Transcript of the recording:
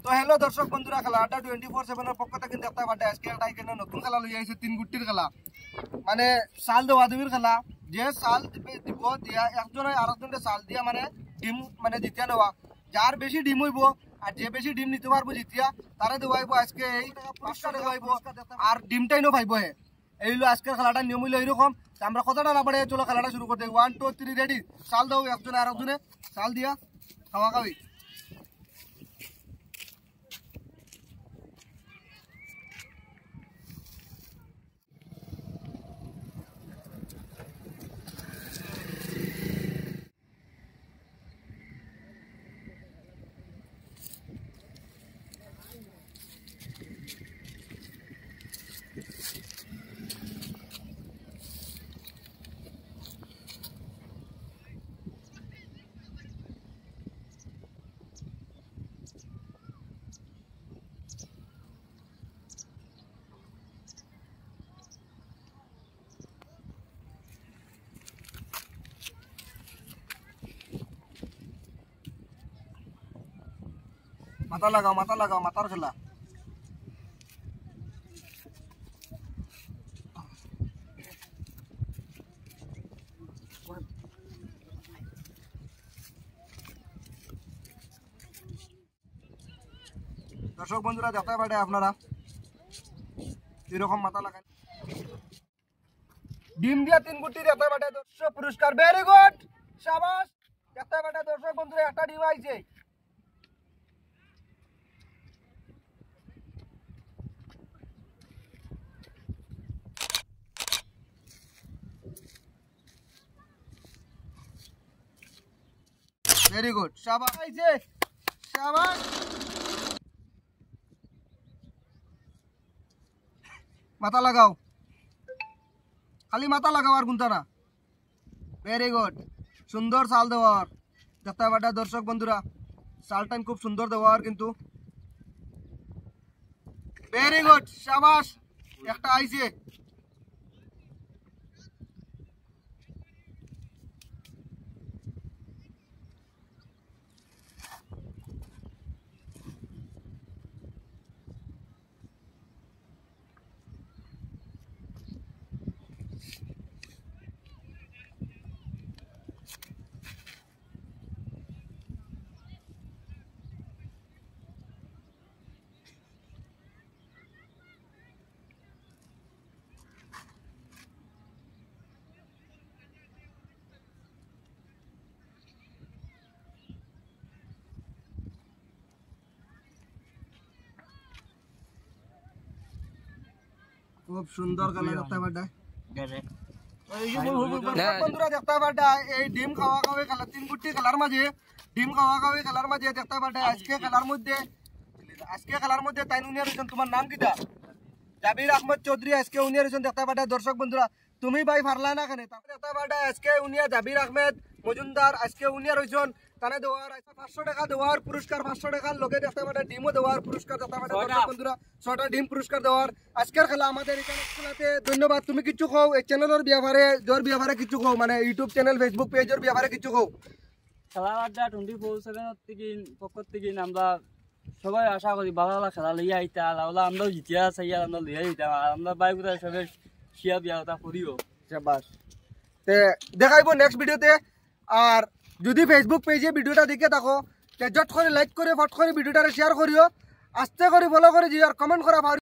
তো হ্যালো দর্শক বন্ধুরা, খেলা আড্ডা 24/7 পক্ষ থেকে দেখতে পারে আজকে একটা এখানে নতুন খেলা লই আইছে, 3 গুটির খেলা। মানে সাল দেওয়া দেবির খেলা। যে সাল দিব দিয়া একজনে আরেকজনকে সাল দিয়া মানে ডিম মানে জিতিয়া নেওয়া। যার বেশি ডিম হইব আর যে বেশি ডিম নিতে পারবো জিতিয়া তারে দেওয়াইব আজকে এই 500 টাকা হইব আর ডিমটাইনো পাইব। হে এই হলো আজকের খেলাটা নিয়ম হইলো এইরকম। আমরা কথাটা না বাড়ে চলো খেলাটা শুরু করতে। 1 2 3 রেডি। সাল দাও একজনে আরেকজনে সাল দিয়া খাওয়া খাওয়ি। মাথা লাগাও মাথার খেলা। দর্শক বন্ধুরা দেখতে পারে আপনারা এরকম মাথা লাগান। ডিম দিয়া 3 গুটি দেখতে পারে দর্শক পুরস্কার। ভেরি গুড, শাবাশ। দেখতে পারে দর্শক বন্ধুরা একটা ডিম আইছে। ভেরি গুড, শাবাশ আইছে, শাবাশ। মাথা লাগাও, খালি মাথা লাগাও আর গুনতা না। ভেরি গুড, সুন্দর সাল দেওয়ার। দেখতে পাটা দর্শক বন্ধুরা সালটাইন খুব সুন্দর দেওয়ার কিন্তু। ভেরি গুড, শাবাশ, একটা আইছে। খুব সুন্দর খেলা দেখতে পাটা বন্ধুরা। দেখতে পাটা এই ডিম খাওয়া খাওয়াই খেলা, 3 গুটি খেলার মাঝে ডিম খাওয়া খাওয়াই খেলার মাঝে দেখতে পাটা আজকে খেলার মধ্যে তাই উনিয়া রয়েছেন। তোমার নাম কিটা? জাবির আহমদ চৌধুরী আজকে উনিয়া রয়েছেন। দেখতে পাটা দর্শক বন্ধুরা তুমি ভাই পারলা না কেন? দেখতে পাটা আজকে উনিয়া জাবির আহমেদ মজুমদার আজকে উনিয়া রয়েছেন। তারা দেওয়ার 500 টাকা দেওয়ার পুরস্কার, 500 টাকার লোকে দেখতে পাটা ডিমও দেওয়ার পুরস্কার। দেখতে পাটা দর্শক বন্ধুরা 6টা ডিম পুরস্কার দেওয়ার আজকের খেলা আমাদের এখানে খেলাতে। ধন্যবাদ। তুমি কিছু কও এই চ্যানেলের ব্যাপারে, জোর ব্যাপারে কিছু কও, মানে ইউটিউব চ্যানেল ফেসবুক পেজের ব্যাপারে কিছু কও। খেলা আড্ডা 24/7 থেকে পক্ষ থেকে আমরা সবাই আশা করি ভালো ভালো খেলা লইয়া আইতা আমরাও জিতিয়া চাইয়া আমরা লইয়া আইতাম আর আমরা বাইক সবাই শিয়া বিয়া করিও। বাস দেখাইব নেক্সট ভিডিওতে। আর যদি ফেসবুক পেজে ভিডিওটা দেখে থাকো জট করে লাইক করে ফট করে ভিডিওটা শেয়ার করিও, আস্তে করে ফলো করে দিও আর কমেন্ট করা।